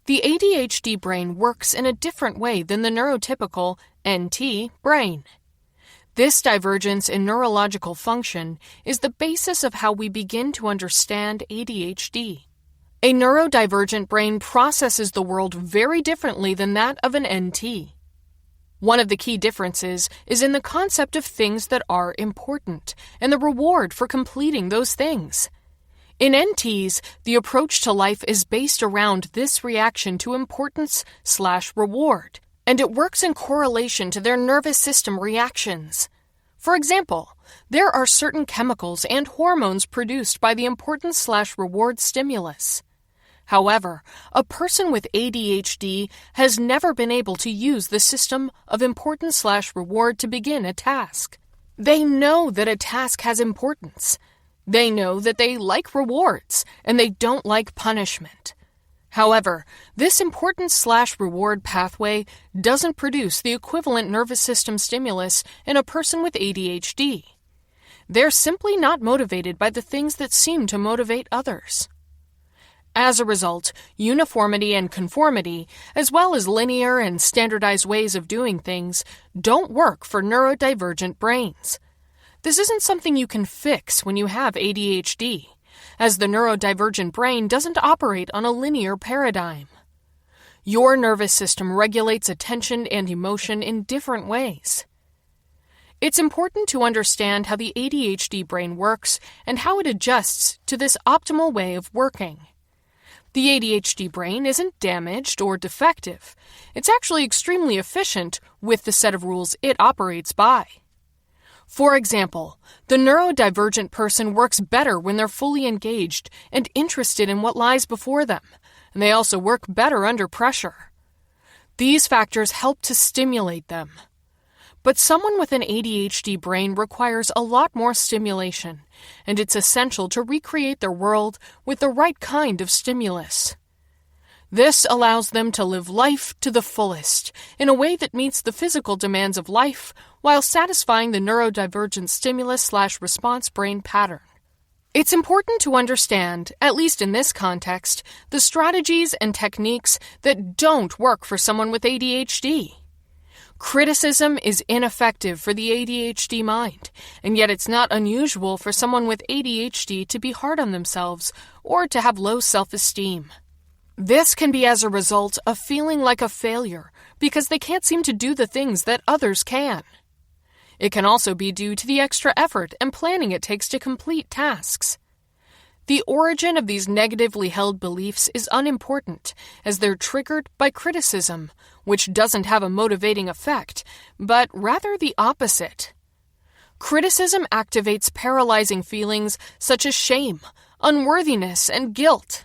The ADHD brain works in a different way than the neurotypical NT brain. This divergence in neurological function is the basis of how we begin to understand ADHD. A neurodivergent brain processes the world very differently than that of an NT. One of the key differences is in the concept of things that are important and the reward for completing those things. In NTs, the approach to life is based around this reaction to importance/reward, and it works in correlation to their nervous system reactions. For example, there are certain chemicals and hormones produced by the importance/reward stimulus. However, a person with ADHD has never been able to use the system of importance/reward to begin a task. They know that a task has importance. They know that they like rewards, and they don't like punishment. However, this importance/reward pathway doesn't produce the equivalent nervous system stimulus in a person with ADHD. They're simply not motivated by the things that seem to motivate others. As a result, uniformity and conformity, as well as linear and standardized ways of doing things, don't work for neurodivergent brains. This isn't something you can fix when you have ADHD, as the neurodivergent brain doesn't operate on a linear paradigm. Your nervous system regulates attention and emotion in different ways. It's important to understand how the ADHD brain works and how it adjusts to this optimal way of working. The ADHD brain isn't damaged or defective. It's actually extremely efficient with the set of rules it operates by. For example, the neurodivergent person works better when they're fully engaged and interested in what lies before them, and they also work better under pressure. These factors help to stimulate them. But someone with an ADHD brain requires a lot more stimulation, and it's essential to recreate their world with the right kind of stimulus. This allows them to live life to the fullest in a way that meets the physical demands of life while satisfying the neurodivergent stimulus/response brain pattern. It's important to understand, at least in this context, the strategies and techniques that don't work for someone with ADHD. Criticism is ineffective for the ADHD mind, and yet it's not unusual for someone with ADHD to be hard on themselves or to have low self-esteem. This can be as a result of feeling like a failure because they can't seem to do the things that others can. It can also be due to the extra effort and planning it takes to complete tasks. The origin of these negatively held beliefs is unimportant, as they're triggered by criticism, which doesn't have a motivating effect, but rather the opposite. Criticism activates paralyzing feelings such as shame, unworthiness, and guilt.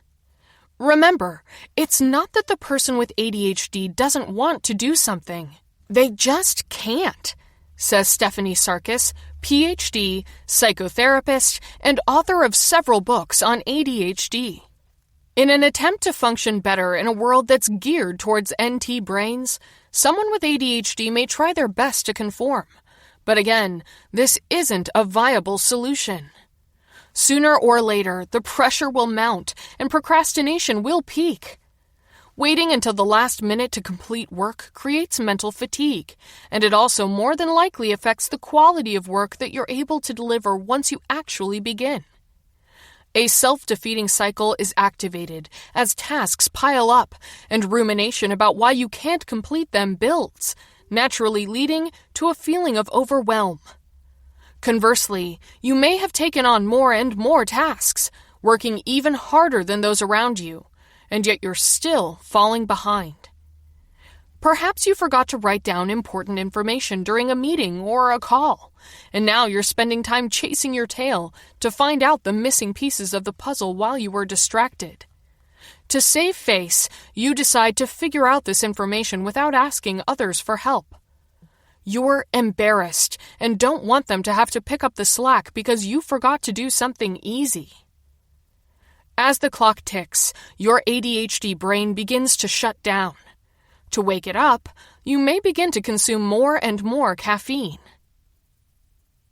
Remember, it's not that the person with ADHD doesn't want to do something. They just can't, says Stephanie Sarkis, PhD, psychotherapist, and author of several books on ADHD. In an attempt to function better in a world that's geared towards NT brains, someone with ADHD may try their best to conform. But again, this isn't a viable solution. Sooner or later, the pressure will mount and procrastination will peak. Waiting until the last minute to complete work creates mental fatigue, and it also more than likely affects the quality of work that you're able to deliver once you actually begin. A self-defeating cycle is activated as tasks pile up and rumination about why you can't complete them builds, naturally leading to a feeling of overwhelm. Conversely, you may have taken on more and more tasks, working even harder than those around you, and yet you're still falling behind. Perhaps you forgot to write down important information during a meeting or a call, and now you're spending time chasing your tail to find out the missing pieces of the puzzle while you were distracted. To save face, you decide to figure out this information without asking others for help. You're embarrassed and don't want them to have to pick up the slack because you forgot to do something easy. As the clock ticks, your ADHD brain begins to shut down. To wake it up, you may begin to consume more and more caffeine.